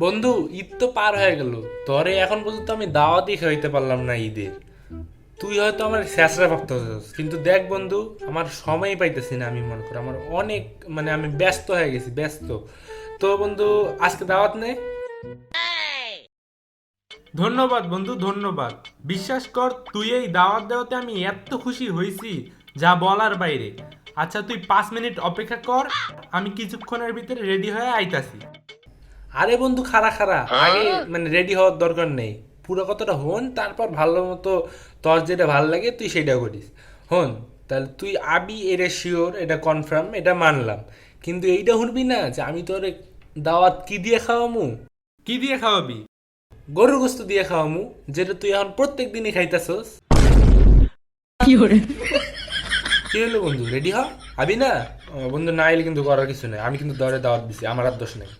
বন্ধু, ঈদ তো পার হয়ে গেল। তোরে এখন পর্যন্ত আমি দাওয়াতই খাইতে পারলাম না ঈদের। তুই হয়তো আমার শেষরা ভাবতেছিস, কিন্তু দেখ বন্ধু, আমার সময় পাইতেছি না। আমি মনে করি আমার অনেক, মানে আমি ব্যস্ত হয়ে গেছি, ব্যস্ত। তো বন্ধু, আজকে দাওয়াত নে। ধন্যবাদ বন্ধু, ধন্যবাদ। বিশ্বাস কর, তুই এই দাওয়াত দেওয়াতে আমি এত খুশি হয়েছি যা বলার বাইরে। আচ্ছা, তুই 5 মিনিট অপেক্ষা কর, আমি কিছুক্ষণের ভিতরে রেডি হয়ে আইতাছি। আরে বন্ধু, খাড়া খাড়া, আগে মানে রেডি হওয়ার দরকার নেই। পুরো কথাটা হন, তারপর ভালো মতো তোর যেটা ভালো লাগে তুই সেটা করিস। হন, তাহলে তুই আবি, এটা শিওর, এটা কনফার্ম, এটা মানলাম। কিন্তু এইটা শুনবি না যে আমি তোরে দাওয়াত কি দিয়ে খাওয়ামু? কি দিয়ে খাওয়াবি? গরুর গোস্ত দিয়ে খাওয়ামু, যেটা তুই এখন প্রত্যেক দিনই খাইতেছস। কি হলো বন্ধু, রেডি হ। আবি না? বন্ধু না এলে কিন্তু করার কিছু নেই, আমি কিন্তু দরে দাওয়াত দিছি, আমার আর দোষ নেই।